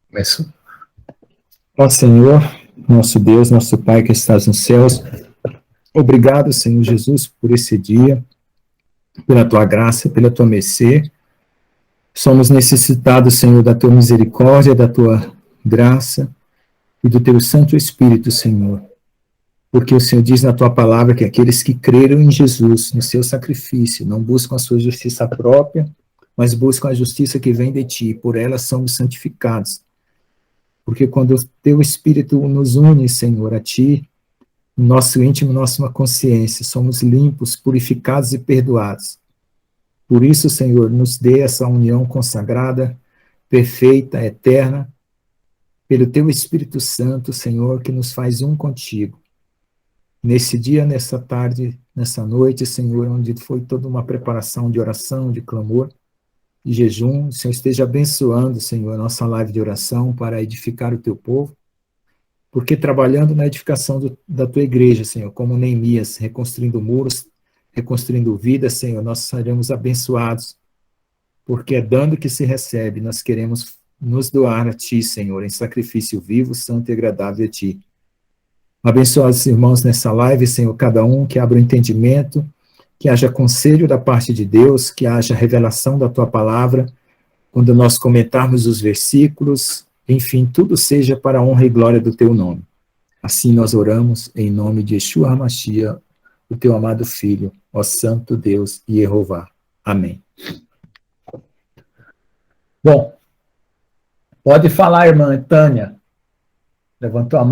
Começou. Ó Senhor, nosso Deus, nosso Pai que estás nos céus, obrigado, Senhor Jesus, por esse dia, pela tua graça, pela tua mercê. Somos necessitados, Senhor, da tua misericórdia, da tua graça e do teu Santo Espírito, Senhor. Porque o Senhor diz na tua palavra que aqueles que creram em Jesus, no seu sacrifício, não buscam a sua justiça própria, mas buscam a justiça que vem de ti, e por ela somos santificados. Porque quando o teu Espírito nos une, Senhor, a ti, no nosso íntimo, nossa consciência, somos limpos, purificados e perdoados. Por isso, Senhor, nos dê essa união consagrada, perfeita, eterna, pelo teu Espírito Santo, Senhor, que nos faz um contigo. Nesse dia, nessa tarde, nessa noite, Senhor, onde foi toda uma preparação de oração, de clamor, de jejum, o Senhor esteja abençoando, Senhor, a nossa live de oração para edificar o teu povo, porque trabalhando na edificação da tua igreja, Senhor, como Neemias, reconstruindo muros, reconstruindo vidas, Senhor, nós seremos abençoados, porque é dando que se recebe, nós queremos nos doar a ti, Senhor, em sacrifício vivo, santo e agradável a ti. Abençoa os irmãos nessa live, Senhor, cada um que abra o entendimento, que haja conselho da parte de Deus, que haja revelação da tua palavra, quando nós comentarmos os versículos, enfim, tudo seja para a honra e glória do teu nome. Assim nós oramos em nome de Yeshua HaMashiach, o teu amado Filho, ó Santo Deus e Jeová. Amém. Bom, pode falar, irmã Tânia. Levantou a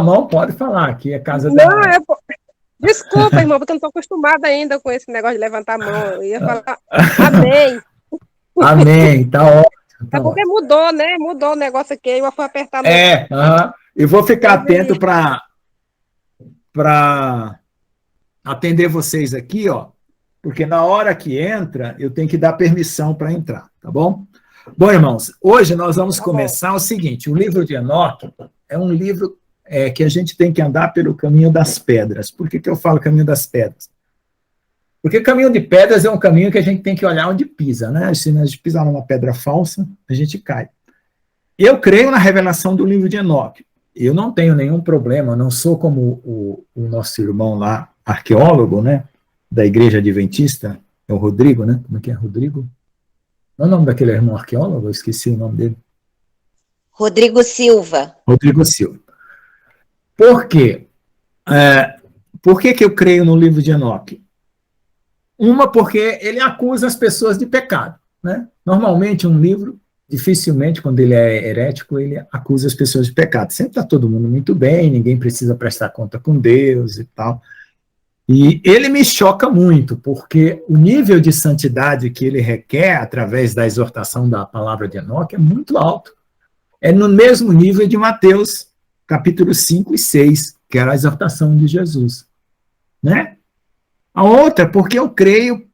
mão, pode falar, aqui é casa da... Não, desculpa, irmão, porque eu não estou acostumada ainda com esse negócio de levantar a mão. Eu ia falar amém. Amém, tá ótimo. É porque mudou, né? Mudou o negócio aqui, eu fui apertar no... Eu vou ficar atento para atender vocês aqui, ó, porque na hora que entra, eu tenho que dar permissão para entrar, tá bom? Bom, irmãos, hoje nós vamos começar o seguinte, o livro de Enoque é um livro que a gente tem que andar pelo caminho das pedras. Por que eu falo caminho das pedras? Porque o caminho de pedras é um caminho que a gente tem que olhar onde pisa, né? Se a gente pisar numa pedra falsa, a gente cai. Eu creio na revelação do livro de Enoque. Eu não tenho nenhum problema, não sou como o nosso irmão lá, arqueólogo, né? Da Igreja Adventista, é o Rodrigo, né? Como é que é? Rodrigo? Não é o nome daquele irmão arqueólogo? Eu esqueci o nome dele. Rodrigo Silva. Rodrigo Silva. Por quê? Por que eu creio no livro de Enoque? Uma, porque ele acusa as pessoas de pecado, né? Normalmente, um livro, dificilmente, quando ele é herético, ele acusa as pessoas de pecado. Sempre está todo mundo muito bem, ninguém precisa prestar conta com Deus e tal. E ele me choca muito, porque o nível de santidade que ele requer, através da exortação da palavra de Enoque, é muito alto. É no mesmo nível de Mateus, capítulo 5 e 6, que era a exortação de Jesus, né? A outra, porque eu creio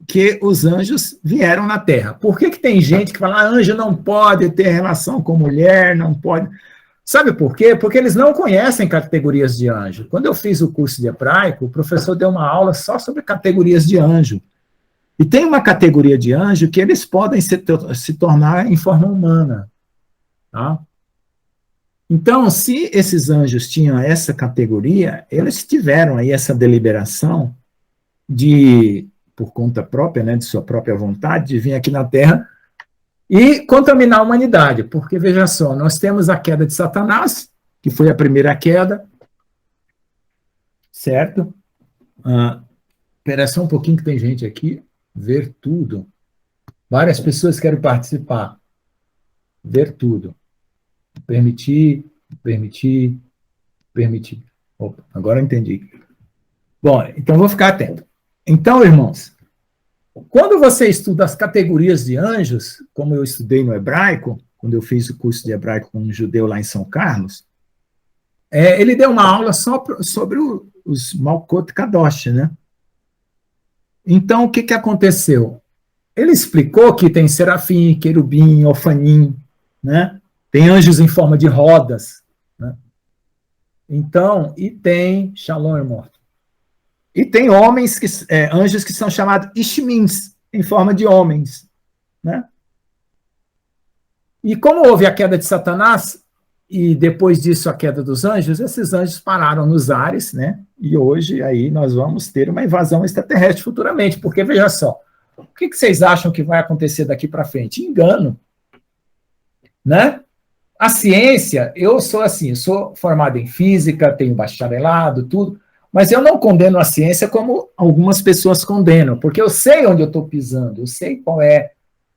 que os anjos vieram na Terra. Por que tem gente que fala, anjo não pode ter relação com mulher, não pode... Sabe por quê? Porque eles não conhecem categorias de anjo. Quando eu fiz o curso de hebraico, o professor deu uma aula só sobre categorias de anjo. E tem uma categoria de anjo que eles podem se tornar em forma humana. Tá? Então, se esses anjos tinham essa categoria, eles tiveram aí essa deliberação por conta própria, né, de sua própria vontade, de vir aqui na Terra e contaminar a humanidade, porque, veja só, nós temos a queda de Satanás, que foi a primeira queda, certo? Espera só um pouquinho que tem gente aqui, ver tudo. Várias pessoas querem participar. Ver tudo. Permitir. Opa, agora eu entendi. Bom, então vou ficar atento. Então, irmãos, quando você estuda as categorias de anjos, como eu estudei no hebraico, quando eu fiz o curso de hebraico com um judeu lá em São Carlos, ele deu uma aula só sobre os Malkot Kadosh, né? Então, o que aconteceu? Ele explicou que tem serafim, querubim, ofanim, né? Tem anjos em forma de rodas, né? Então, e tem, shalom, irmão, e tem anjos que são chamados ishmins, em forma de homens, né? E como houve a queda de Satanás, e depois disso a queda dos anjos, esses anjos pararam nos ares, né? E hoje aí nós vamos ter uma invasão extraterrestre futuramente, porque veja só, o que vocês acham que vai acontecer daqui para frente? Engano, né? A ciência, eu sou assim, eu sou formado em física, tenho bacharelado, tudo, mas eu não condeno a ciência como algumas pessoas condenam, porque eu sei onde eu estou pisando, eu sei qual é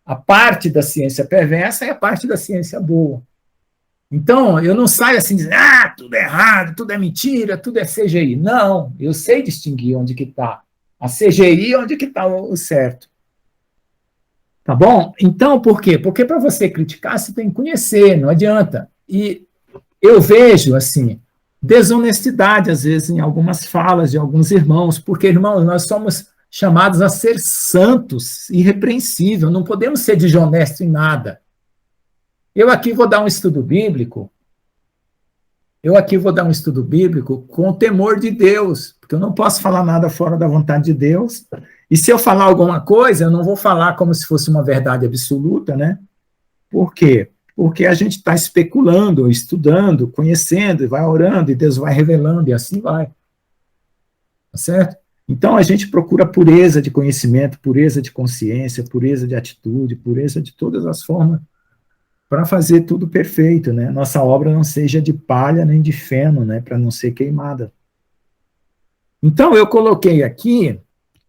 a parte da ciência perversa e a parte da ciência boa. Então, eu não saio assim dizendo, tudo é errado, tudo é mentira, tudo é CGI. Não, eu sei distinguir onde que está a CGI e onde que está o certo. Tá bom? Então, por quê? Porque para você criticar, você tem que conhecer, não adianta. E eu vejo, assim, desonestidade, às vezes, em algumas falas de alguns irmãos, porque, irmãos, nós somos chamados a ser santos, irrepreensíveis, não podemos ser desonestos em nada. Eu aqui vou dar um estudo bíblico, com o temor de Deus, porque eu não posso falar nada fora da vontade de Deus, e se eu falar alguma coisa, eu não vou falar como se fosse uma verdade absoluta, né? Por quê? Porque a gente está especulando, estudando, conhecendo, e vai orando, e Deus vai revelando, e assim vai. Tá certo? Então, a gente procura pureza de conhecimento, pureza de consciência, pureza de atitude, pureza de todas as formas, para fazer tudo perfeito, né? Nossa obra não seja de palha nem de feno, né? Para não ser queimada. Então, eu coloquei aqui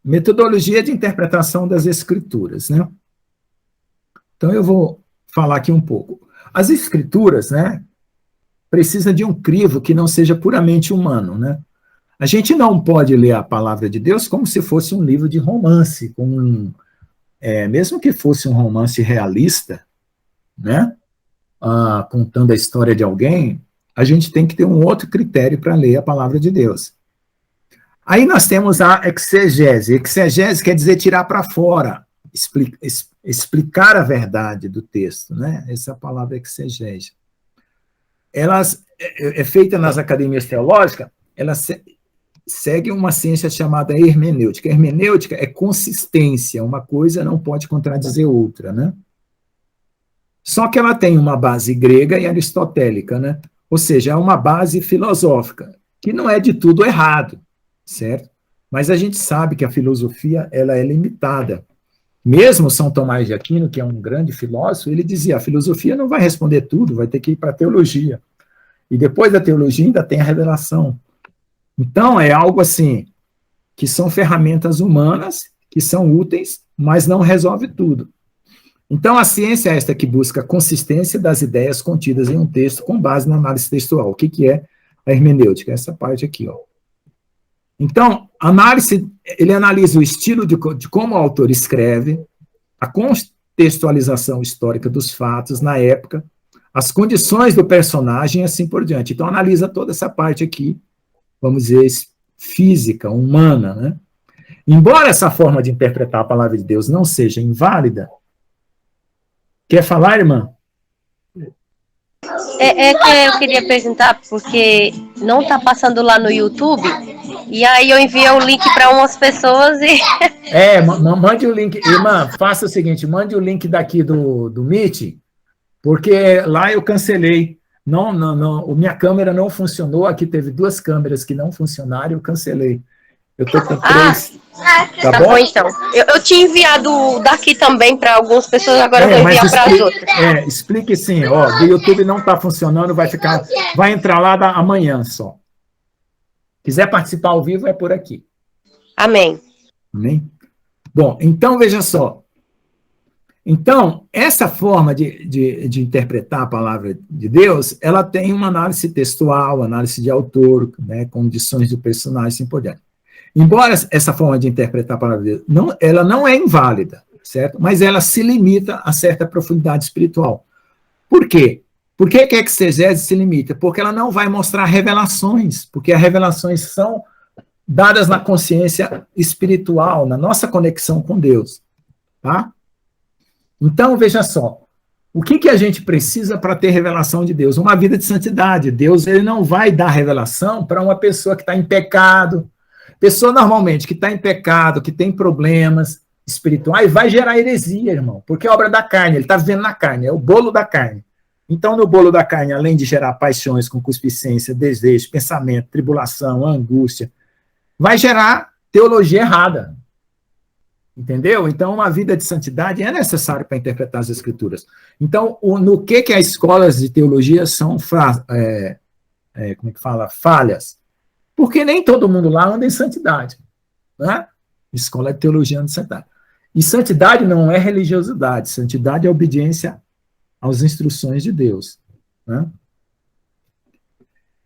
metodologia de interpretação das Escrituras, né? Então, eu vou falar aqui um pouco. As Escrituras, né? Precisam de um crivo que não seja puramente humano, né? A gente não pode ler a palavra de Deus como se fosse um livro de romance, mesmo que fosse um romance realista, né? Contando a história de alguém, a gente tem que ter um outro critério para ler a palavra de Deus. Aí nós temos a exegese. Exegese quer dizer tirar para fora, explicar a verdade do texto, né? Essa palavra exegese. Ela é feita nas academias teológicas, ela segue uma ciência chamada hermenêutica. Hermenêutica é consistência, uma coisa não pode contradizer outra, né? Só que ela tem uma base grega e aristotélica, né? Ou seja, é uma base filosófica, que não é de tudo errado, certo? Mas a gente sabe que a filosofia ela é limitada. Mesmo São Tomás de Aquino, que é um grande filósofo, ele dizia, a filosofia não vai responder tudo, vai ter que ir para a teologia. E depois da teologia ainda tem a revelação. Então, é algo assim, que são ferramentas humanas, que são úteis, mas não resolve tudo. Então, a ciência é esta que busca a consistência das ideias contidas em um texto com base na análise textual. O que é a hermenêutica? Essa parte aqui, ó. Então, ele analisa o estilo de como o autor escreve, a contextualização histórica dos fatos na época, as condições do personagem e assim por diante. Então, analisa toda essa parte aqui, vamos dizer, física, humana, né? Embora essa forma de interpretar a palavra de Deus não seja inválida, quer falar, irmã? É que eu queria perguntar, porque não está passando lá no YouTube, e aí eu enviei o link para umas pessoas e... Mande o link. Irmã, faça o seguinte, mande o link daqui do Meet, porque lá eu cancelei. Não, minha câmera não funcionou, aqui teve 2 câmeras que não funcionaram, eu cancelei. Eu estou com 3. Tá bom, então. Eu tinha enviado daqui também para algumas pessoas, agora eu vou enviar para as outras. Explique sim, ó, do YouTube não está funcionando, vai entrar lá amanhã só. Quiser participar ao vivo, é por aqui. Amém. Amém? Bom, então veja só. Então, essa forma de interpretar a palavra de Deus, ela tem uma análise textual, análise de autor, né, condições do personagem, assim por diante. Embora essa forma de interpretar a palavra de Deus, ela não é inválida, certo? Mas ela se limita a certa profundidade espiritual. Por quê? Por que a exegese se limita? Porque ela não vai mostrar revelações, porque as revelações são dadas na consciência espiritual, na nossa conexão com Deus, tá? Então, veja só, o que a gente precisa para ter revelação de Deus? Uma vida de santidade. Deus ele não vai dar revelação para uma pessoa que está em pecado. Pessoa, normalmente, que está em pecado, que tem problemas, espirituais, vai gerar heresia, irmão, porque é obra da carne, ele está vivendo na carne, é o bolo da carne. Então, no bolo da carne, além de gerar paixões, concupiscência, desejo, pensamento, tribulação, angústia, vai gerar teologia errada. Entendeu? Então, uma vida de santidade é necessária para interpretar as Escrituras. Então, no que as escolas de teologia são como é que fala? Falhas? Porque nem todo mundo lá anda em santidade. Né? Escola de teologia anda em santidade. E santidade não é religiosidade, santidade é obediência às instruções de Deus. Né?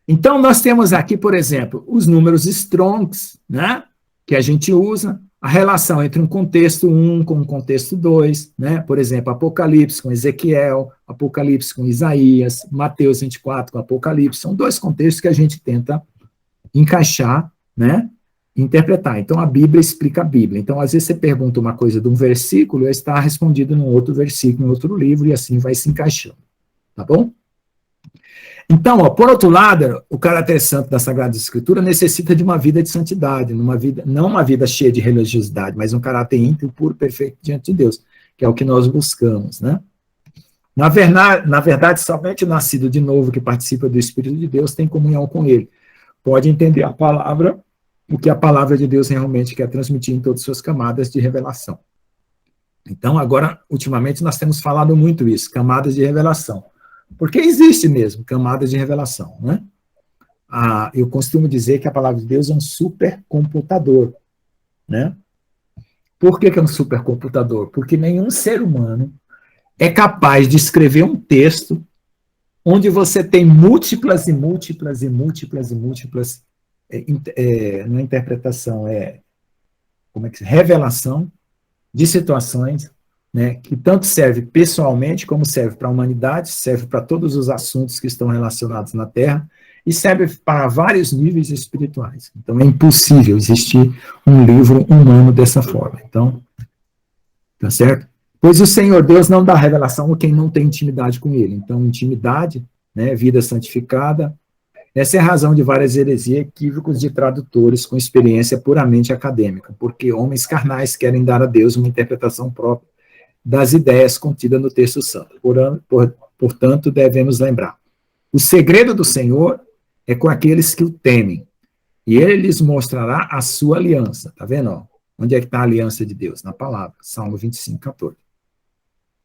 Então, nós temos aqui, por exemplo, os números Strongs, né, que a gente usa, a relação entre um contexto 1 com um contexto 2, né, por exemplo, Apocalipse com Ezequiel, Apocalipse com Isaías, Mateus 24 com Apocalipse, são dois contextos que a gente tenta encaixar, né, interpretar. Então, a Bíblia explica a Bíblia. Então, às vezes você pergunta uma coisa de um versículo e está respondido num outro versículo, em outro livro, e assim vai se encaixando. Tá bom? Então, por outro lado, o caráter santo da Sagrada Escritura necessita de uma vida de santidade, não uma vida cheia de religiosidade, mas um caráter íntimo, puro, perfeito diante de Deus, que é o que nós buscamos, né? Na verdade, somente o nascido de novo que participa do Espírito de Deus tem comunhão com ele. Pode entender a palavra, o que a palavra de Deus realmente quer transmitir em todas as suas camadas de revelação. Então, agora, ultimamente, nós temos falado muito isso, camadas de revelação. Porque existe mesmo camadas de revelação, né? Eu costumo dizer que a palavra de Deus é um supercomputador, né? Por que é um supercomputador? Porque nenhum ser humano é capaz de escrever um texto onde você tem múltiplas e múltiplas e múltiplas e múltiplas na interpretação, revelação de situações, né, que tanto serve pessoalmente, como serve para a humanidade, serve para todos os assuntos que estão relacionados na Terra, e serve para vários níveis espirituais. Então, é impossível existir um livro humano dessa forma. Então, tá certo? Pois o Senhor Deus não dá revelação a quem não tem intimidade com Ele. Então, intimidade, né, vida santificada, essa é a razão de várias heresias e equívocos de tradutores com experiência puramente acadêmica, porque homens carnais querem dar a Deus uma interpretação própria das ideias contidas no texto santo. Portanto, devemos lembrar, o segredo do Senhor é com aqueles que o temem, e ele lhes mostrará a sua aliança. Está vendo? Ó? Onde é que está a aliança de Deus? Na palavra, Salmo 25, 14.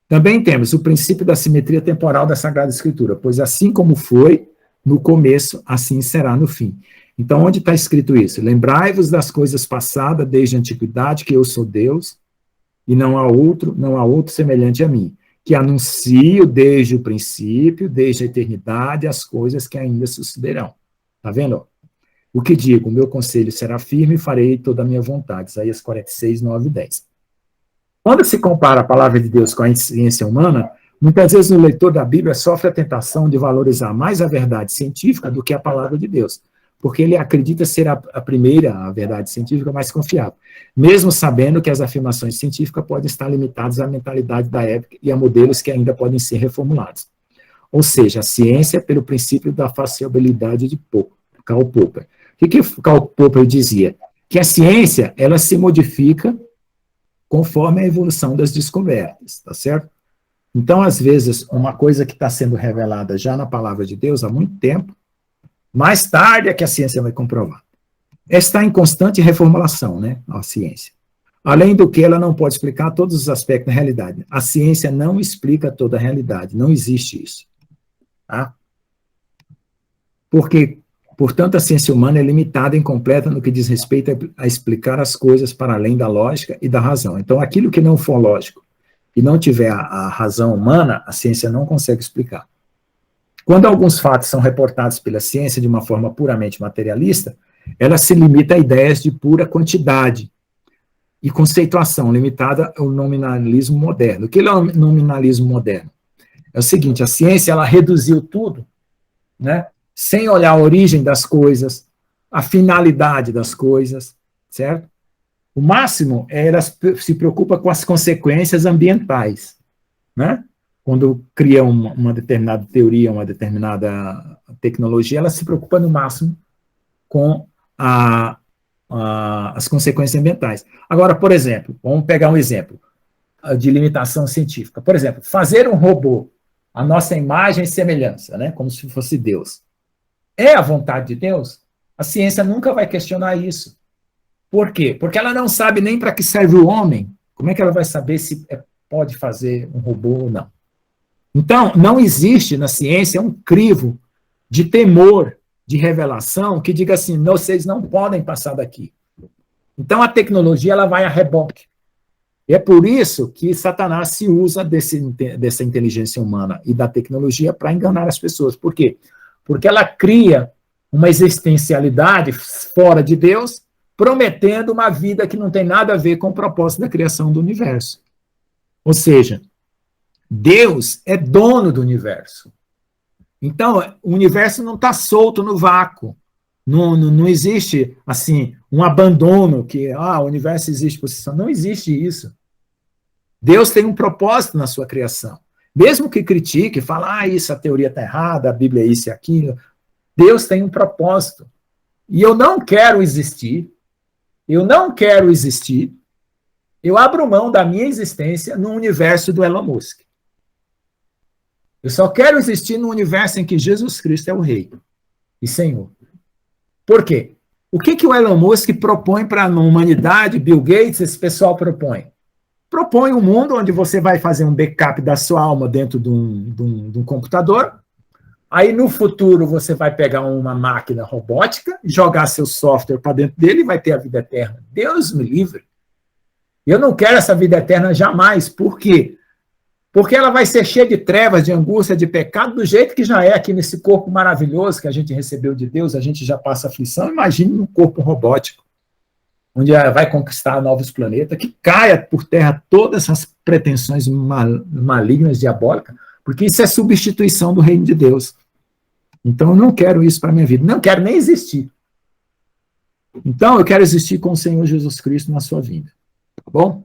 Também temos o princípio da simetria temporal da Sagrada Escritura, pois assim como foi no começo, assim será no fim. Então, onde está escrito isso? Lembrai-vos das coisas passadas desde a antiguidade, que eu sou Deus, e não há outro semelhante a mim, que anuncio desde o princípio, desde a eternidade, as coisas que ainda sucederão. Está vendo? O que digo, o meu conselho será firme e farei toda a minha vontade. Isaías 46, 9 e 10. Quando se compara a palavra de Deus com a ciência humana, muitas vezes o leitor da Bíblia sofre a tentação de valorizar mais a verdade científica do que a palavra de Deus, porque ele acredita ser a verdade científica mais confiável, mesmo sabendo que as afirmações científicas podem estar limitadas à mentalidade da época e a modelos que ainda podem ser reformulados. Ou seja, a ciência pelo princípio da falsibilidade de Karl Popper. O que Karl Popper dizia? Que a ciência, ela se modifica conforme a evolução das descobertas, tá certo? Então, às vezes, uma coisa que está sendo revelada já na palavra de Deus há muito tempo, mais tarde é que a ciência vai comprovar. Está em constante reformulação, né, a ciência. Além do que, ela não pode explicar todos os aspectos da realidade. A ciência não explica toda a realidade, não existe isso. Tá? Porque, portanto, a ciência humana é limitada e incompleta no que diz respeito a explicar as coisas para além da lógica e da razão. Então, aquilo que não for lógico e não tiver a razão humana, a ciência não consegue explicar. Quando alguns fatos são reportados pela ciência de uma forma puramente materialista, ela se limita a ideias de pura quantidade e conceituação, limitada ao nominalismo moderno. O que é o nominalismo moderno? É o seguinte, a ciência, ela reduziu tudo, né, sem olhar a origem das coisas, a finalidade das coisas, certo? O máximo, ela se preocupa com as consequências ambientais, né? Quando cria uma determinada teoria, uma determinada tecnologia, ela se preocupa no máximo com as consequências ambientais. Agora, por exemplo, vamos pegar um exemplo de limitação científica. Por exemplo, fazer um robô a nossa imagem e semelhança, né, como se fosse Deus. É a vontade de Deus? A ciência nunca vai questionar isso. Por quê? Porque ela não sabe nem para que serve o homem. Como é que ela vai saber se pode fazer um robô ou não? Então, não existe na ciência um crivo de temor, de revelação, que diga assim, não, vocês não podem passar daqui. Então, a tecnologia ela vai a reboque. E é por isso que Satanás se usa dessa inteligência humana e da tecnologia para enganar as pessoas. Por quê? Porque ela cria uma existencialidade fora de Deus, prometendo uma vida que não tem nada a ver com o propósito da criação do universo. Ou seja, Deus é dono do universo. Então, o universo não está solto no vácuo. Não existe, assim, um abandono que, o universo existe por si só. Não existe isso. Deus tem um propósito na sua criação. Mesmo que critique, fala, isso, a teoria está errada, a Bíblia é isso e aquilo. Deus tem um propósito. E eu não quero existir. Eu abro mão da minha existência no universo do Elon Musk. Eu só quero existir no universo em que Jesus Cristo é o Rei e Senhor. Por quê? O que o Elon Musk propõe para a humanidade, Bill Gates, esse pessoal propõe? Propõe um mundo onde você vai fazer um backup da sua alma dentro de um computador, aí no futuro você vai pegar uma máquina robótica, jogar seu software para dentro dele e vai ter a vida eterna. Deus me livre. Eu não quero essa vida eterna jamais. Por quê? Porque ela vai ser cheia de trevas, de angústia, de pecado, do jeito que já é aqui nesse corpo maravilhoso que a gente recebeu de Deus, a gente já passa aflição. Imagine um corpo robótico, onde vai conquistar novos planetas, que caia por terra todas essas pretensões malignas, diabólicas, porque isso é substituição do reino de Deus. Então, eu não quero isso para a minha vida, não quero nem existir. Então, eu quero existir com o Senhor Jesus Cristo na sua vida. Tá bom?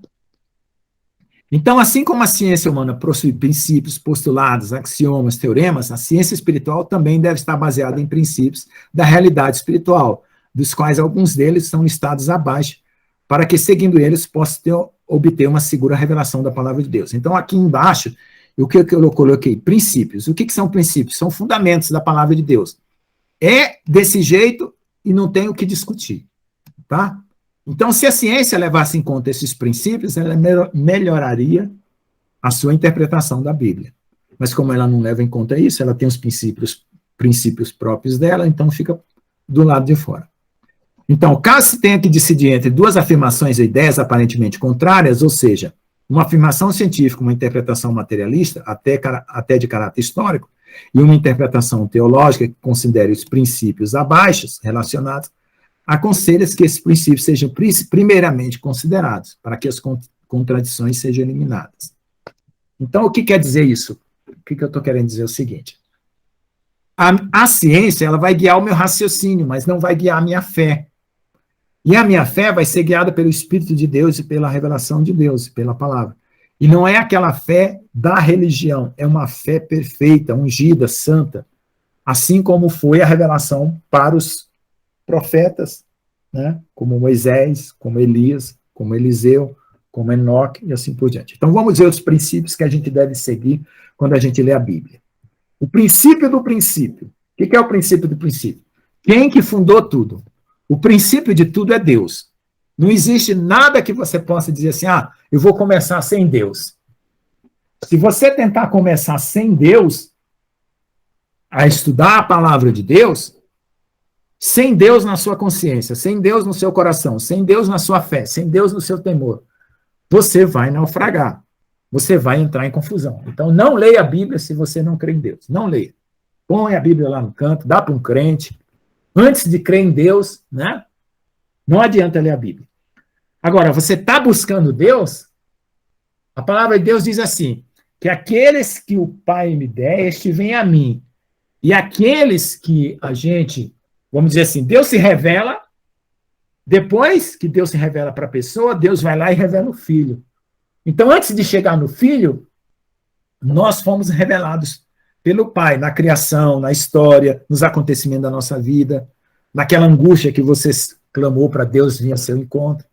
Então, assim como a ciência humana possui princípios, postulados, axiomas, teoremas, a ciência espiritual também deve estar baseada em princípios da realidade espiritual, dos quais alguns deles são listados abaixo, para que, seguindo eles, possa obter uma segura revelação da palavra de Deus. Então, aqui embaixo, o que eu coloquei? Princípios. O que são princípios? São fundamentos da palavra de Deus. É desse jeito e não tem o que discutir. Tá? Então, se a ciência levasse em conta esses princípios, ela melhoraria a sua interpretação da Bíblia. Mas como ela não leva em conta isso, ela tem os princípios próprios dela, então fica do lado de fora. Então, caso se tenha que decidir entre duas afirmações e ideias aparentemente contrárias, ou seja, uma afirmação científica, uma interpretação materialista, até de caráter histórico, e uma interpretação teológica que considere os princípios abaixo relacionados, aconselha-se que esses princípios sejam primeiramente considerados, para que as contradições sejam eliminadas. Então, o que quer dizer isso? O que eu estou querendo dizer é o seguinte. A ciência ela vai guiar o meu raciocínio, mas não vai guiar a minha fé. E a minha fé vai ser guiada pelo Espírito de Deus e pela revelação de Deus, pela palavra. E não é aquela fé da religião, é uma fé perfeita, ungida, santa, assim como foi a revelação para os profetas, né, como Moisés, como Elias, como Eliseu, como Enoque e assim por diante. Então vamos ver os princípios que a gente deve seguir quando a gente lê a Bíblia. O princípio do princípio. O que é o princípio do princípio? Quem que fundou tudo? O princípio de tudo é Deus. Não existe nada que você possa dizer assim, eu vou começar sem Deus. Se você tentar começar sem Deus, a estudar a palavra de Deus, sem Deus na sua consciência, sem Deus no seu coração, sem Deus na sua fé, sem Deus no seu temor, você vai naufragar. Você vai entrar em confusão. Então, não leia a Bíblia se você não crê em Deus. Não leia. Põe a Bíblia lá no canto, dá para um crente. Antes de crer em Deus, né? Não adianta ler a Bíblia. Agora, você está buscando Deus? A palavra de Deus diz assim, que aqueles que o Pai me der, este vem a mim. E aqueles que a gente, vamos dizer assim, Deus se revela, depois que Deus se revela para a pessoa, Deus vai lá e revela o Filho. Então, antes de chegar no Filho, nós fomos revelados pelo Pai, na criação, na história, nos acontecimentos da nossa vida, naquela angústia que você clamou para Deus vir a seu encontro.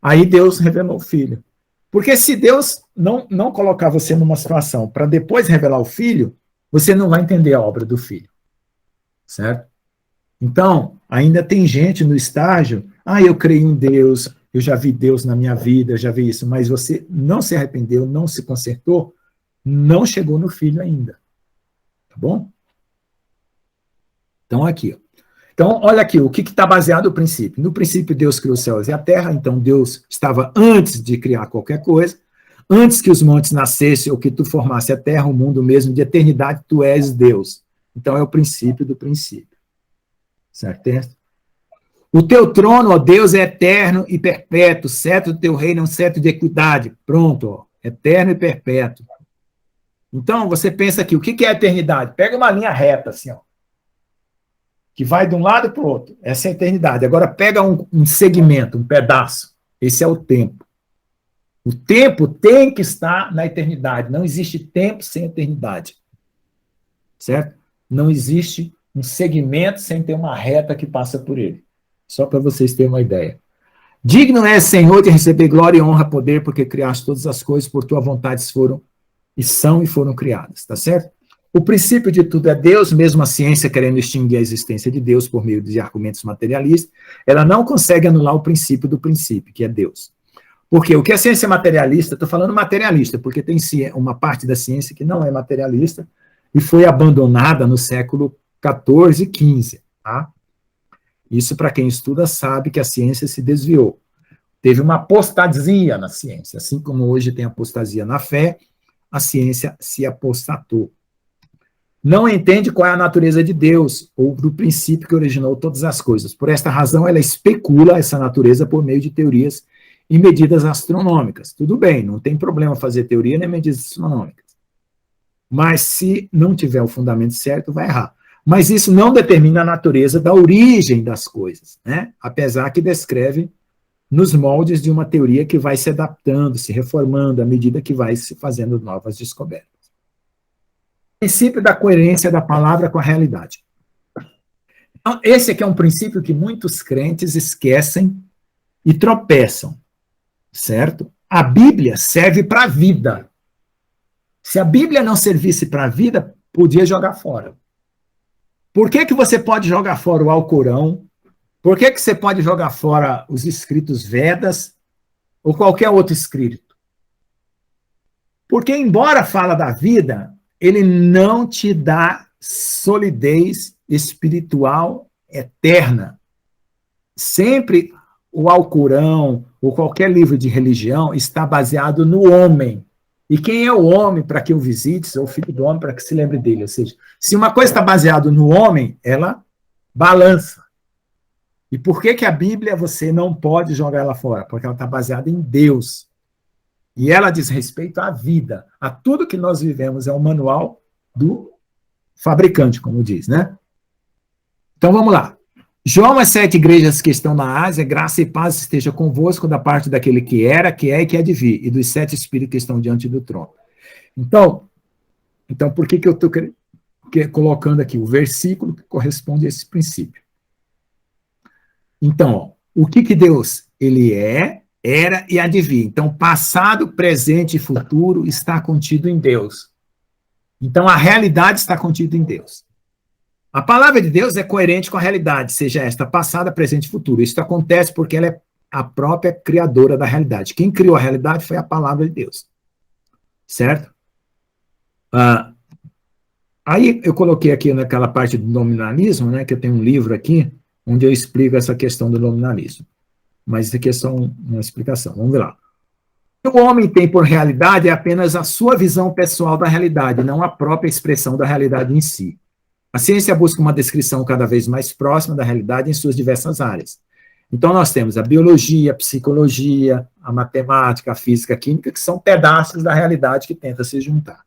Aí Deus revelou o Filho. Porque se Deus não colocar você numa situação para depois revelar o Filho, você não vai entender a obra do Filho. Certo? Então, ainda tem gente no estágio, eu creio em Deus, eu já vi Deus na minha vida, eu já vi isso, mas você não se arrependeu, não se consertou, não chegou no Filho ainda. Tá bom? Então, aqui, ó. Então, olha aqui, o que está baseado no princípio? No princípio, Deus criou os céus e a terra, então Deus estava antes de criar qualquer coisa, antes que os montes nascessem ou que tu formasse a terra, o mundo mesmo, de eternidade, tu és Deus. Então, é o princípio do princípio. Certo? O teu trono, ó Deus, é eterno e perpétuo, o cetro do teu reino é um cetro de equidade. Pronto, ó, eterno e perpétuo. Então, você pensa aqui, o que é a eternidade? Pega uma linha reta, assim, ó, que vai de um lado para o outro. Essa é a eternidade. Agora pega um segmento, um pedaço. Esse é o tempo. O tempo tem que estar na eternidade. Não existe tempo sem eternidade. Certo? Não existe um segmento sem ter uma reta que passa por ele. Só para vocês terem uma ideia. Digno é, Senhor, de receber glória e honra, poder, porque criaste todas as coisas, por tua vontade foram e foram criadas. Tá certo? O princípio de tudo é Deus, mesmo a ciência querendo extinguir a existência de Deus por meio de argumentos materialistas, ela não consegue anular o princípio do princípio, que é Deus. Porque o que a ciência materialista, estou falando materialista, porque tem uma parte da ciência que não é materialista e foi abandonada no século XIV e XV. Tá? Isso, para quem estuda, sabe que a ciência se desviou. Teve uma apostasia na ciência, assim como hoje tem apostasia na fé, a ciência se apostatou. Não entende qual é a natureza de Deus, ou do princípio que originou todas as coisas. Por esta razão, ela especula essa natureza por meio de teorias e medidas astronômicas. Tudo bem, não tem problema fazer teoria nem medidas astronômicas. Mas se não tiver o fundamento certo, vai errar. Mas isso não determina a natureza da origem das coisas, né? Apesar que descreve nos moldes de uma teoria que vai se adaptando, se reformando, à medida que vai se fazendo novas descobertas. Princípio da coerência da palavra com a realidade. Então, esse aqui é um princípio que muitos crentes esquecem e tropeçam, certo? A Bíblia serve para a vida. Se a Bíblia não servisse para a vida, podia jogar fora. Por que você pode jogar fora o Alcorão? Por que você pode jogar fora os escritos Vedas ou qualquer outro escrito? Porque, embora fala da vida, ele não te dá solidez espiritual eterna. Sempre o Alcorão ou qualquer livro de religião está baseado no homem. E quem é o homem para que o visite, ou o filho do homem para que se lembre dele? Ou seja, se uma coisa está baseada no homem, ela balança. E por que a Bíblia você não pode jogar ela fora? Porque ela está baseada em Deus. E ela diz respeito à vida, a tudo que nós vivemos, é o manual do fabricante, como diz, né? Então vamos lá. João, as 7 igrejas que estão na Ásia, graça e paz esteja convosco da parte daquele que era, que é e que há de vir, e dos 7 espíritos que estão diante do trono. Então por que eu estou colocando aqui o versículo que corresponde a esse princípio? Então, ó, o que Deus ele é, era e há de vir. Então, passado, presente e futuro está contido em Deus. Então, a realidade está contida em Deus. A palavra de Deus é coerente com a realidade, seja esta passada, presente e futuro. Isso acontece porque ela é a própria criadora da realidade. Quem criou a realidade foi a palavra de Deus. Certo? Aí eu coloquei aqui naquela parte do nominalismo, né, que eu tenho um livro aqui, onde eu explico essa questão do nominalismo. Mas isso aqui é só uma explicação. Vamos ver lá. O que o homem tem por realidade é apenas a sua visão pessoal da realidade, não a própria expressão da realidade em si. A ciência busca uma descrição cada vez mais próxima da realidade em suas diversas áreas. Então, nós temos a biologia, a psicologia, a matemática, a física, a química, que são pedaços da realidade que tenta se juntar.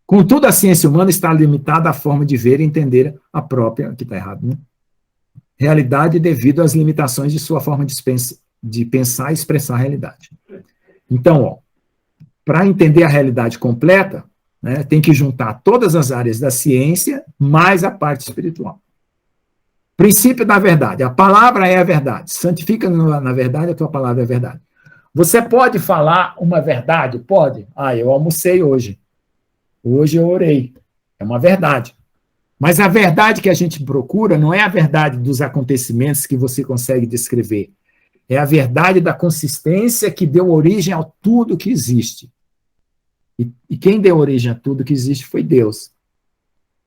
Contudo, a ciência humana está limitada à forma de ver e entender a própria, aqui está errado, né? Realidade devido às limitações de sua forma de pensar e expressar a realidade. Então, para entender a realidade completa, né, tem que juntar todas as áreas da ciência mais a parte espiritual. Princípio da verdade. A palavra é a verdade. Santifica na verdade, a tua palavra é a verdade. Você pode falar uma verdade? Pode. Eu almocei hoje. Hoje eu orei. É uma verdade. Mas a verdade que a gente procura não é a verdade dos acontecimentos que você consegue descrever. É a verdade da consistência que deu origem a tudo que existe. E quem deu origem a tudo que existe foi Deus.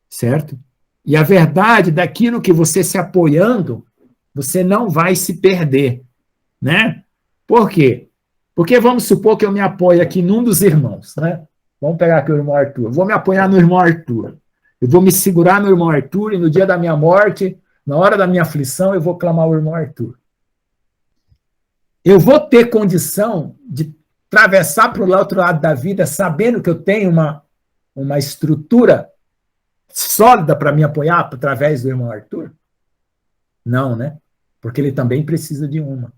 Certo? E a verdade daquilo que você se apoiando, você não vai se perder. Né? Por quê? Porque vamos supor que eu me apoio aqui num dos irmãos. Né? Vamos pegar aqui o irmão Arthur. Eu vou me apoiar no irmão Arthur. Eu vou me segurar no irmão Arthur e no dia da minha morte, na hora da minha aflição, eu vou clamar o irmão Arthur. Eu vou ter condição de atravessar para o outro lado da vida sabendo que eu tenho uma estrutura sólida para me apoiar através do irmão Arthur? Não, né? Porque ele também precisa de uma.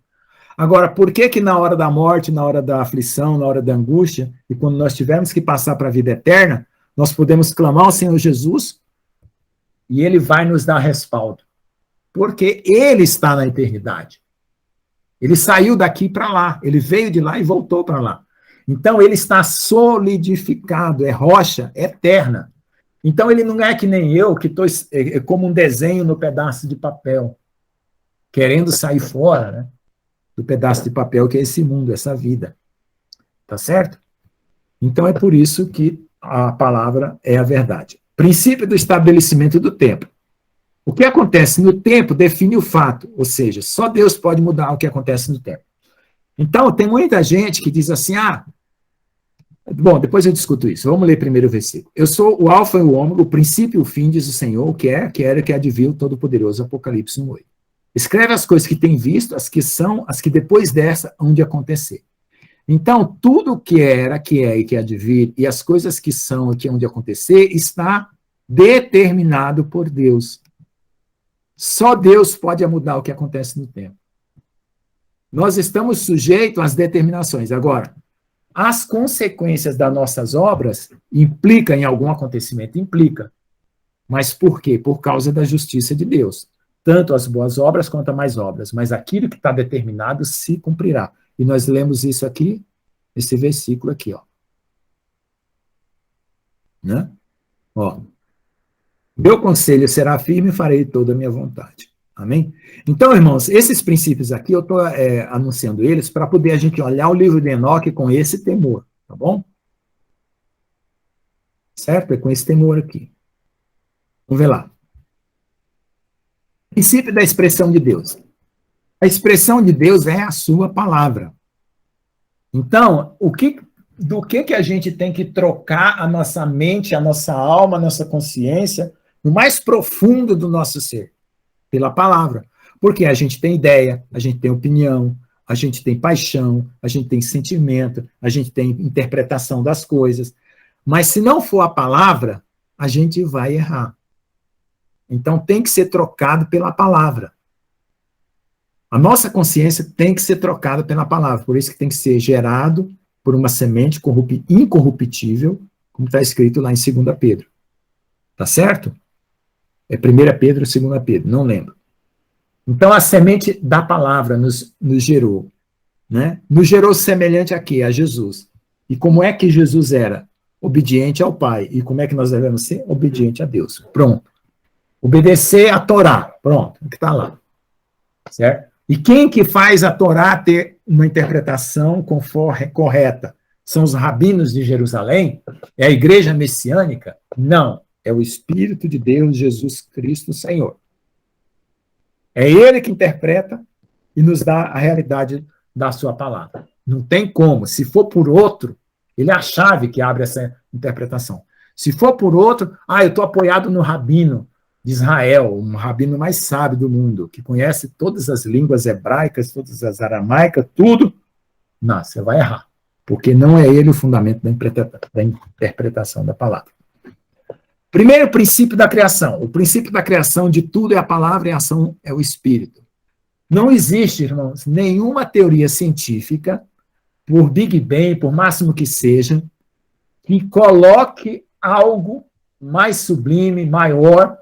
Agora, por que na hora da morte, na hora da aflição, na hora da angústia, e quando nós tivermos que passar para a vida eterna, nós podemos clamar ao Senhor Jesus e Ele vai nos dar respaldo? Porque Ele está na eternidade. Ele saiu daqui para lá, Ele veio de lá e voltou para lá. Então, Ele está solidificado, é rocha eterna. Então, Ele não é que nem eu, que estou como um desenho no pedaço de papel, querendo sair fora, né, do pedaço de papel que é esse mundo, essa vida. Tá certo? Então, é por isso que a palavra é a verdade. Princípio do estabelecimento do tempo. O que acontece no tempo define o fato, ou seja, só Deus pode mudar o que acontece no tempo. Então, tem muita gente que diz assim, bom, depois eu discuto isso. Vamos ler primeiro o versículo. Eu sou o alfa e o ômega, o princípio e o fim, diz o Senhor, o que é, que era, que há de vir, o Todo-Poderoso, Apocalipse 1:8. Escreve as coisas que tem visto, as que são, as que depois dessa hão de acontecer. Então, tudo o que era, que é e que há de vir, e as coisas que são e que hão de acontecer, está determinado por Deus. Só Deus pode mudar o que acontece no tempo. Nós estamos sujeitos às determinações. Agora, as consequências das nossas obras implicam em algum acontecimento? Implica. Mas por quê? Por causa da justiça de Deus. Tanto as boas obras quanto as más obras. Mas aquilo que está determinado se cumprirá. E nós lemos isso aqui, esse versículo aqui, ó. Né? Ó. Meu conselho será firme e farei toda a minha vontade. Amém? Então, irmãos, esses princípios aqui, eu estou anunciando eles para poder a gente olhar o livro de Enoque com esse temor, tá bom? Certo? É com esse temor aqui. Vamos ver lá. Princípio da expressão de Deus. A expressão de Deus é a sua palavra. Então, do que a gente tem que trocar a nossa mente, a nossa alma, a nossa consciência, no mais profundo do nosso ser? Pela palavra. Porque a gente tem ideia, a gente tem opinião, a gente tem paixão, a gente tem sentimento, a gente tem interpretação das coisas. Mas se não for a palavra, a gente vai errar. Então tem que ser trocado pela palavra. A nossa consciência tem que ser trocada pela palavra. Por isso que tem que ser gerado por uma semente incorruptível, como está escrito lá em 2 Pedro. Tá certo? É 1 Pedro, 2 Pedro, não lembro. Então, a semente da palavra nos gerou. Né? Nos gerou semelhante a quê? A Jesus. E como é que Jesus era? Obediente ao Pai. E como é que nós devemos ser? Obediente a Deus. Pronto. Obedecer a Torá. Pronto, que está lá. Certo? E quem que faz a Torá ter uma interpretação correta? São os rabinos de Jerusalém? É a igreja messiânica? Não. É o Espírito de Deus, Jesus Cristo, Senhor. É Ele que interpreta e nos dá a realidade da sua palavra. Não tem como. Se for por outro, ele é a chave que abre essa interpretação. Se for por outro, eu estou apoiado no rabino de Israel, um rabino mais sábio do mundo, que conhece todas as línguas hebraicas, todas as aramaicas, tudo. Não, você vai errar. Porque não é ele o fundamento da interpretação da palavra. Primeiro princípio da criação. O princípio da criação de tudo é a palavra e a ação é o Espírito. Não existe, irmãos, nenhuma teoria científica, por Big Bang, por máximo que seja, que coloque algo mais sublime, maior,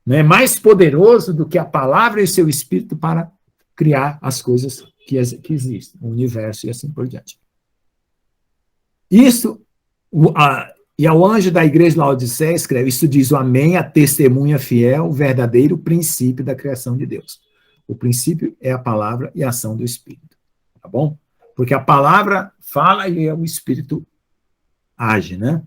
né, mais poderoso do que a palavra e o seu espírito para criar as coisas que existem, o universo e assim por diante. Isso, e ao anjo da igreja de Laodiceia escreve, isso diz o amém, a testemunha fiel, o verdadeiro princípio da criação de Deus. O princípio é a palavra e a ação do Espírito, tá bom? Porque a palavra fala e o Espírito age, né?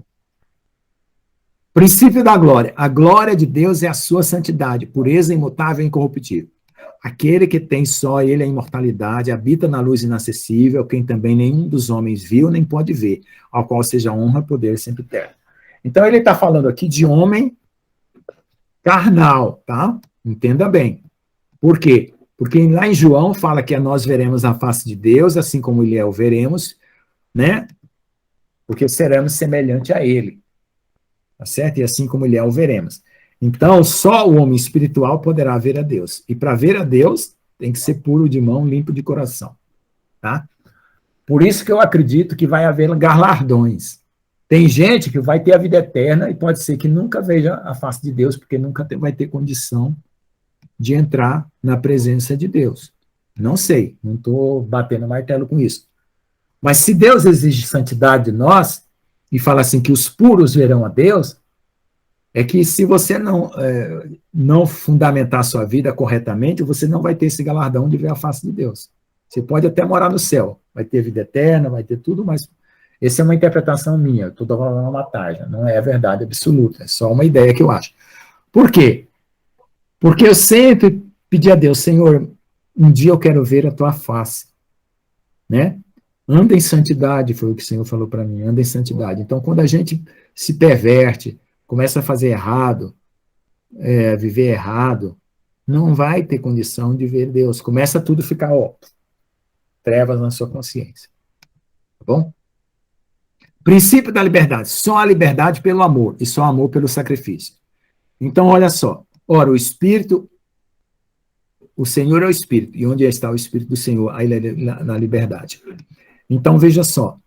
Princípio da glória. A glória de Deus é a sua santidade, pureza imutável e incorruptível. Aquele que tem só ele a imortalidade, habita na luz inacessível, quem também nenhum dos homens viu nem pode ver, ao qual seja honra e poder sempre eterno. Então ele está falando aqui de homem carnal, tá? Entenda bem. Por quê? Porque lá em João fala que nós veremos a face de Deus, assim como ele é, o veremos, né? Porque seremos semelhante a ele. Tá certo? E assim como ele é, o veremos. Então, só o homem espiritual poderá ver a Deus. E para ver a Deus, tem que ser puro de mão, limpo de coração. Tá? Por isso que eu acredito que vai haver galardões. Tem gente que vai ter a vida eterna e pode ser que nunca veja a face de Deus, porque nunca vai ter condição de entrar na presença de Deus. Não sei, não estou batendo martelo com isso. Mas se Deus exige santidade de nós, e fala assim que os puros verão a Deus, é que se você não fundamentar a sua vida corretamente, você não vai ter esse galardão de ver a face de Deus. Você pode até morar no céu, vai ter vida eterna, vai ter tudo, mas essa é uma interpretação minha, estou falando uma tarja, não é a verdade absoluta, é só uma ideia que eu acho. Por quê? Porque eu sempre pedi a Deus, Senhor, um dia eu quero ver a tua face, né? Anda em santidade, foi o que o Senhor falou para mim, anda em santidade. Então, quando a gente se perverte, começa a fazer errado, viver errado, não vai ter condição de ver Deus. Começa tudo a ficar, trevas na sua consciência. Tá bom? Princípio da liberdade. Só a liberdade pelo amor, e só amor pelo sacrifício. Então, olha só. Ora, o Espírito, o Senhor é o Espírito. E onde está o Espírito do Senhor? Aí na liberdade. Então, veja só.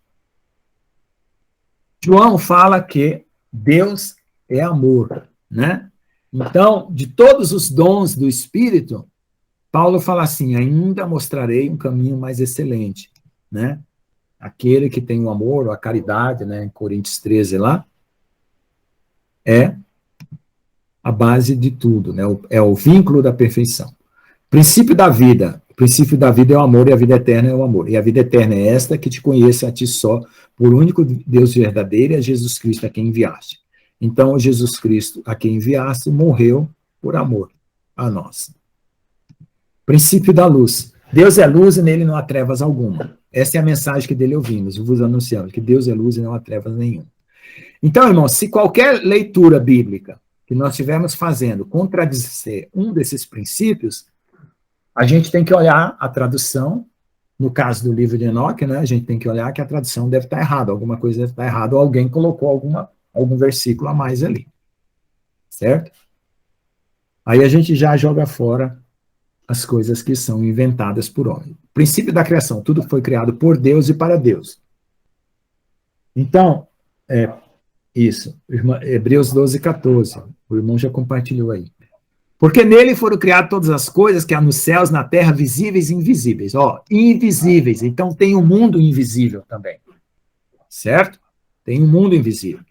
João fala que Deus é amor, né? Então, de todos os dons do Espírito, Paulo fala assim, ainda mostrarei um caminho mais excelente, né? Aquele que tem o amor, ou a caridade, né? Em Coríntios 13 lá, é a base de tudo, né? É o vínculo da perfeição. Princípio da vida. O princípio da vida é o amor e a vida eterna é o amor. E a vida eterna é esta, que te conheça a ti só, por único Deus verdadeiro, e a Jesus Cristo a quem enviaste. Então, Jesus Cristo a quem enviaste morreu por amor a nós. Princípio da luz. Deus é luz e nele não há trevas alguma. Essa é a mensagem que dele ouvimos, vos anunciamos, que Deus é luz e não há trevas nenhuma. Então, irmãos, se qualquer leitura bíblica que nós estivermos fazendo contradizer um desses princípios, a gente tem que olhar a tradução, no caso do livro de Enoque, né, a gente tem que olhar que a tradução deve estar errada, alguma coisa deve estar errada, ou alguém colocou algum versículo a mais ali. Certo? Aí a gente já joga fora as coisas que são inventadas por homem. Princípio da criação, tudo foi criado por Deus e para Deus. Então, isso, Hebreus 12, 14, o irmão já compartilhou aí. Porque nele foram criadas todas as coisas que há nos céus, na terra, visíveis e invisíveis. Invisíveis, então tem um mundo invisível também. Certo? Tem um mundo invisível.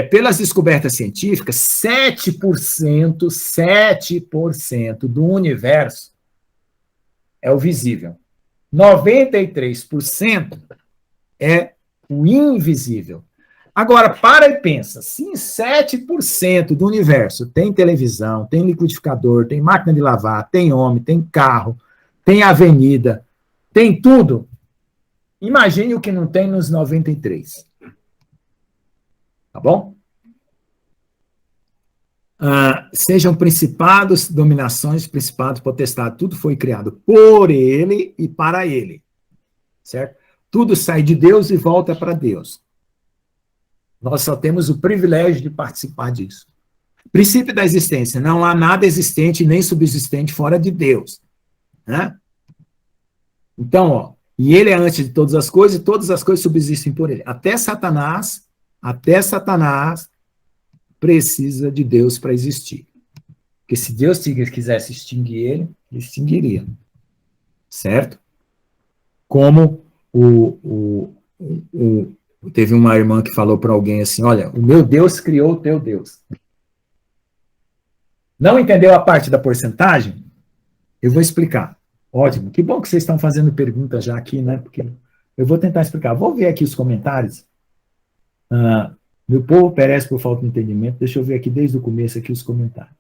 Pelas descobertas científicas, 7% do universo é o visível. 93% é o invisível. Agora, para e pensa, se 7% do universo tem televisão, tem liquidificador, tem máquina de lavar, tem homem, tem carro, tem avenida, tem tudo, imagine o que não tem nos 93%. Tá bom? Sejam principados, dominações, principados, potestades, tudo foi criado por ele e para ele. Certo? Tudo sai de Deus e volta para Deus. Nós só temos o privilégio de participar disso. Princípio da existência. Não há nada existente nem subsistente fora de Deus. Né? Então, e ele é antes de todas as coisas, e todas as coisas subsistem por ele. Até Satanás precisa de Deus para existir. Porque se Deus quisesse extinguir ele extinguiria. Certo? Como teve uma irmã que falou para alguém assim, olha, o meu Deus criou o teu Deus. Não entendeu a parte da porcentagem? Eu vou explicar. Ótimo, que bom que vocês estão fazendo perguntas já aqui, né? Porque eu vou tentar explicar. Vou ver aqui os comentários. Meu povo perece por falta de entendimento. Deixa eu ver aqui desde o começo aqui os comentários.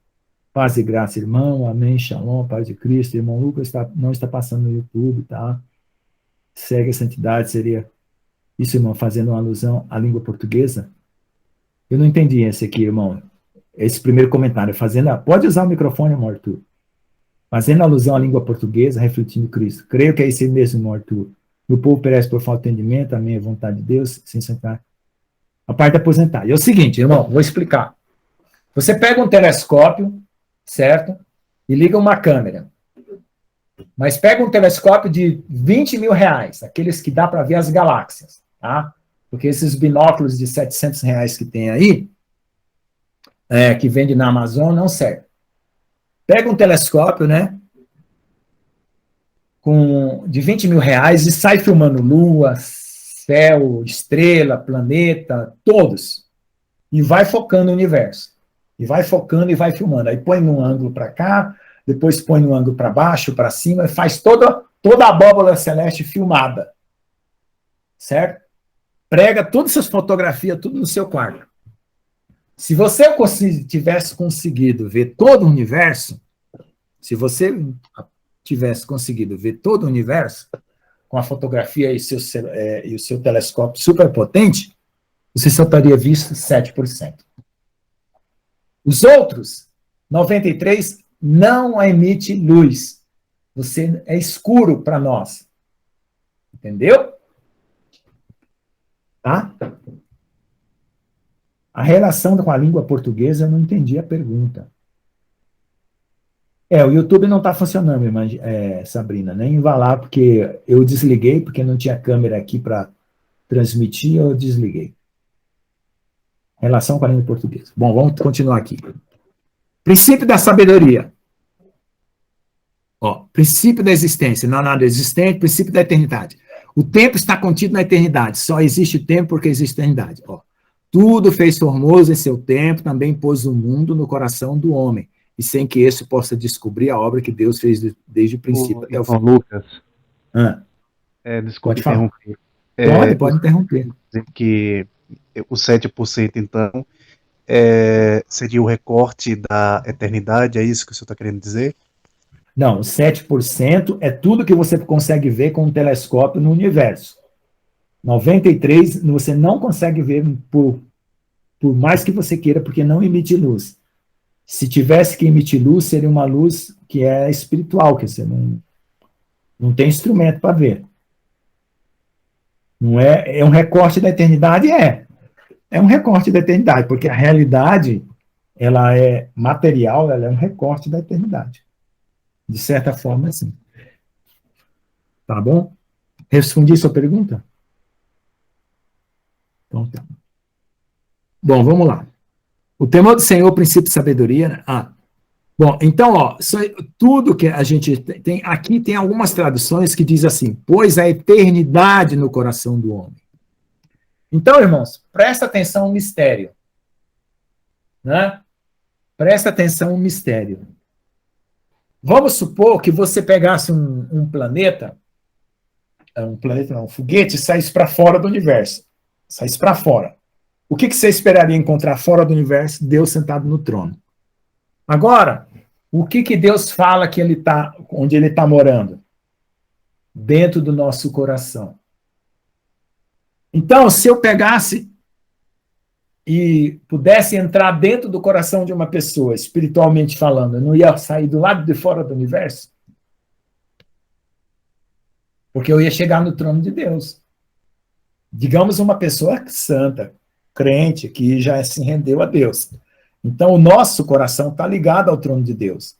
Paz e graça, irmão. Amém, shalom, paz de Cristo. Irmão Lucas não está passando no YouTube, tá? Segue a santidade, seria isso, irmão, fazendo uma alusão à língua portuguesa? Eu não entendi esse aqui, irmão. Esse primeiro comentário, pode usar o microfone, irmão Arthur. Fazendo alusão à língua portuguesa, refletindo Cristo. Creio que é esse mesmo, irmão Arthur. O povo perece por falta de entendimento, amém, a vontade de Deus, sem sentar. A parte da aposentagem. É o seguinte, irmão, vou explicar. Você pega um telescópio, certo? E liga uma câmera. Mas pega um telescópio de 20 mil reais, aqueles que dá para ver as galáxias, tá? Porque esses binóculos de 700 reais que tem aí, que vende na Amazon, não serve. Pega um telescópio, né? De 20 mil reais e sai filmando lua, céu, estrela, planeta, todos. E vai focando o universo. E vai focando e vai filmando. Aí põe um ângulo para cá, depois põe um ângulo para baixo, para cima, e faz toda a abóbora celeste filmada. Certo? Prega todas essas fotografias, tudo no seu quarto. Se você tivesse conseguido ver todo o universo, se você tivesse conseguido ver todo o universo, com a fotografia e o seu telescópio super potente, você só teria visto 7%. Os outros, 93%, não emite luz. Você é escuro para nós. Entendeu? Tá? A relação com a língua portuguesa, eu não entendi a pergunta. O YouTube não está funcionando, Sabrina, nem vá lá, porque eu desliguei, porque não tinha câmera aqui para transmitir, eu desliguei. Relação com a língua portuguesa. Bom, vamos continuar aqui. Princípio da sabedoria. Princípio da existência, não há nada existente, princípio da eternidade. O tempo está contido na eternidade, só existe tempo porque existe eternidade. Tudo fez formoso em seu tempo, também pôs o mundo no coração do homem, e sem que esse possa descobrir a obra que Deus fez desde o princípio até o fim. Lucas. Desculpe interromper. Pode interromper. Que o 7%, então, seria o recorte da eternidade, é isso que o senhor está querendo dizer? Não, 7% é tudo que você consegue ver com um telescópio no universo. 93% você não consegue ver por mais que você queira, porque não emite luz. Se tivesse que emitir luz, seria uma luz que é espiritual, que você não tem instrumento para ver. Não é um recorte da eternidade? É um recorte da eternidade, porque a realidade, ela é material, ela é um recorte da eternidade. De certa forma, sim. Tá bom? Respondi sua pergunta? Então, tá. Bom, vamos lá. O temor do Senhor, princípio de sabedoria, né? Bom, então, tudo que a gente tem, aqui tem algumas traduções que diz assim, pois a eternidade no coração do homem. Então, irmãos, presta atenção no mistério. Né? Presta atenção no mistério. Vamos supor que você pegasse um foguete e saísse para fora do universo. Saísse para fora. O que você esperaria encontrar fora do universo? Deus sentado no trono. Agora, o que Deus fala que onde ele está morando? Dentro do nosso coração. Então, se eu pegasse e pudesse entrar dentro do coração de uma pessoa, espiritualmente falando, eu não ia sair do lado de fora do universo? Porque eu ia chegar no trono de Deus. Digamos uma pessoa santa, crente, que já se rendeu a Deus. Então, o nosso coração está ligado ao trono de Deus.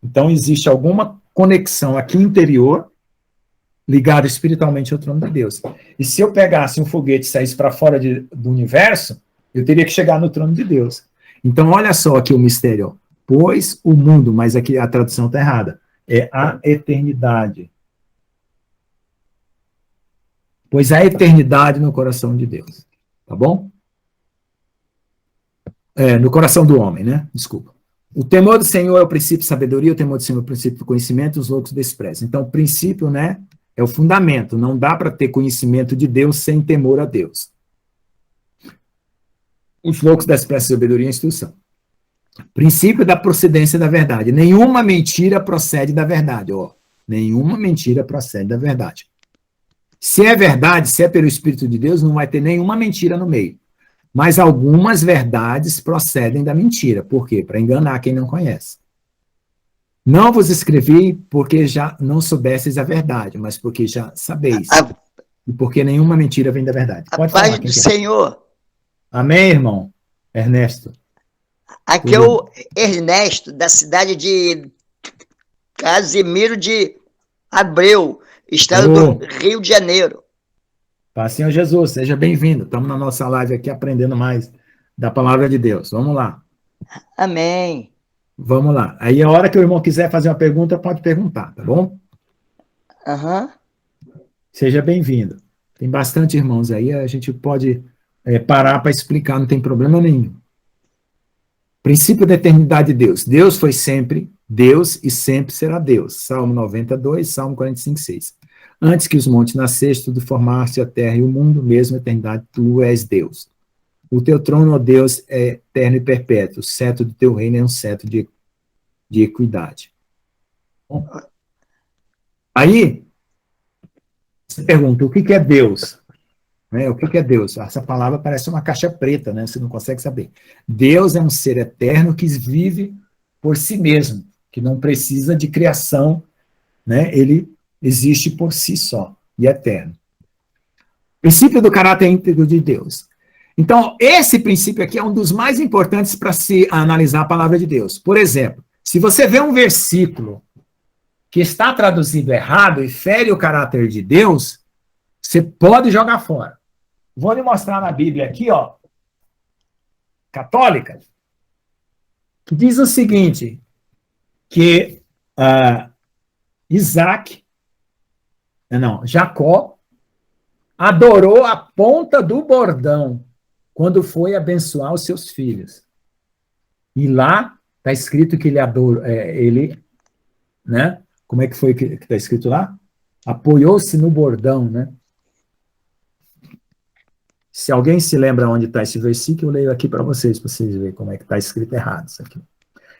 Então, existe alguma conexão aqui interior, ligada espiritualmente ao trono de Deus. E se eu pegasse um foguete e saísse para fora do universo, eu teria que chegar no trono de Deus. Então, olha só aqui o mistério. pois o mundo, mas aqui a tradução está errada, é a eternidade. Pois a eternidade no coração de Deus. Tá bom? No coração do homem, né? Desculpa. O temor do Senhor é o princípio de sabedoria, o temor do Senhor é o princípio do conhecimento, os outros desprezam. Então, o princípio, né, é o fundamento. Não dá para ter conhecimento de Deus sem temor a Deus. Os loucos desprezam a sabedoria e a instrução. Princípio da procedência da verdade. Nenhuma mentira procede da verdade. Ó. Nenhuma mentira procede da verdade. Se é verdade, se é pelo Espírito de Deus, não vai ter nenhuma mentira no meio. Mas algumas verdades procedem da mentira. Por quê? Para enganar quem não conhece. Não vos escrevi porque já não soubesseis a verdade, mas porque já sabeis. E porque nenhuma mentira vem da verdade. A Pode paz falar, do quem quer. Senhor. Amém, irmão? Ernesto. Aqui é o Ernesto, da cidade de Casimiro de Abreu, estado do Rio de Janeiro. Paz, Senhor Jesus, seja bem-vindo. Estamos na nossa live aqui aprendendo mais da palavra de Deus. Vamos lá. Amém. Vamos lá. Aí, a hora que o irmão quiser fazer uma pergunta, pode perguntar, tá bom? Aham. Seja bem-vindo. Tem bastante irmãos aí, a gente pode parar para explicar, não tem problema nenhum. Princípio da eternidade de Deus. Deus foi sempre Deus e sempre será Deus. Salmo 92, Salmo 45, 6. Antes que os montes nascessem, tudo formaste a terra e o mundo, mesmo a eternidade, tu és Deus. O teu trono, ó Deus, é eterno e perpétuo. O cetro do teu reino é um cetro de equidade. Bom, aí, você pergunta, o que é Deus? O que é Deus? Essa palavra parece uma caixa preta, né? Você não consegue saber. Deus é um ser eterno que vive por si mesmo, que não precisa de criação, né? Ele existe por si só e é eterno. Princípio do caráter íntegro de Deus. Então, esse princípio aqui é um dos mais importantes para se analisar a palavra de Deus. Por exemplo, se você vê um versículo que está traduzido errado e fere o caráter de Deus, você pode jogar fora. Vou lhe mostrar na Bíblia aqui, ó, católica, que diz o seguinte, que Jacó adorou a ponta do bordão quando foi abençoar os seus filhos. E lá está escrito que ele adorou, né? Como é que foi que está escrito lá? Apoiou-se no bordão, né? Se alguém se lembra onde está esse versículo, eu leio aqui para vocês verem como é que está escrito errado isso aqui.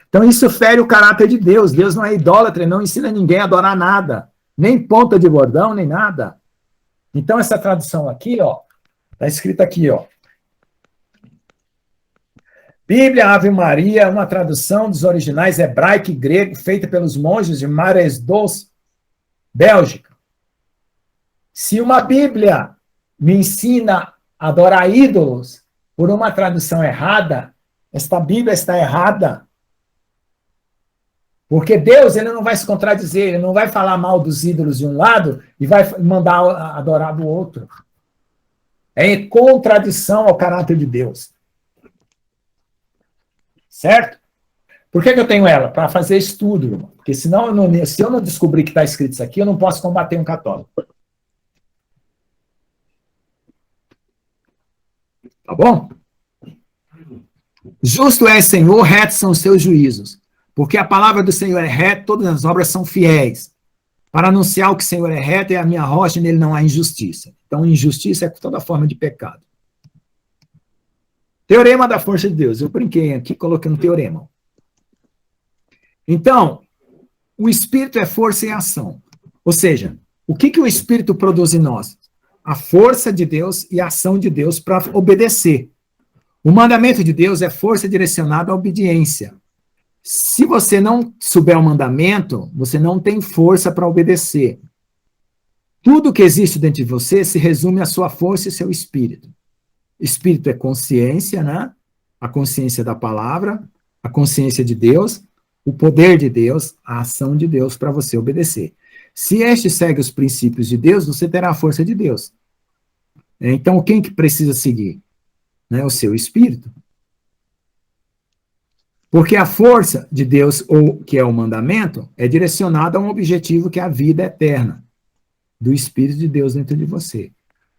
Então, isso fere o caráter de Deus. Deus não é idólatra, não ensina ninguém a adorar nada. Nem ponta de bordão, nem nada. Então, essa tradução aqui, ó, está escrito aqui, ó. Bíblia Ave Maria, uma tradução dos originais hebraico e grego, feita pelos monges de Maresdos, Bélgica. Se uma Bíblia me ensina a adorar ídolos por uma tradução errada, esta Bíblia está errada. Porque Deus, ele não vai se contradizer, ele não vai falar mal dos ídolos de um lado e vai mandar adorar do outro. É em contradição ao caráter de Deus. Certo? Por que eu tenho ela? Para fazer estudo, irmão. Porque senão, se eu não descobrir que está escrito isso aqui, eu não posso combater um católico. Tá bom? Justo é, Senhor, retos são os seus juízos. Porque a palavra do Senhor é reta, todas as obras são fiéis. Para anunciar o que o Senhor é reto, é a minha rocha, e nele não há injustiça. Então, injustiça é toda forma de pecado. Teorema da força de Deus. Eu brinquei aqui, coloquei um teorema. Então, o Espírito é força e ação. Ou seja, o que o Espírito produz em nós? A força de Deus e a ação de Deus para obedecer. O mandamento de Deus é força direcionada à obediência. Se você não souber o mandamento, você não tem força para obedecer. Tudo que existe dentro de você se resume à sua força e seu espírito. Espírito é consciência, né? A consciência da palavra, a consciência de Deus, o poder de Deus, a ação de Deus para você obedecer. Se este segue os princípios de Deus, você terá a força de Deus. Então, quem que precisa seguir? O seu espírito. Porque a força de Deus, ou que é o mandamento, é direcionada a um objetivo que é a vida eterna do Espírito de Deus dentro de você.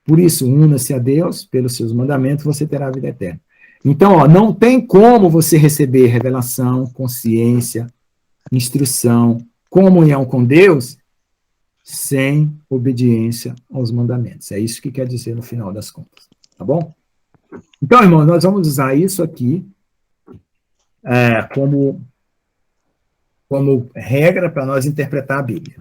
Por isso, una-se a Deus, pelos seus mandamentos, você terá a vida eterna. Então, ó, não tem como você receber revelação, consciência, instrução, comunhão com Deus, sem obediência aos mandamentos. É isso que quer dizer no final das contas. Tá bom? Então, irmão, nós vamos usar isso aqui como regra para nós interpretar a Bíblia.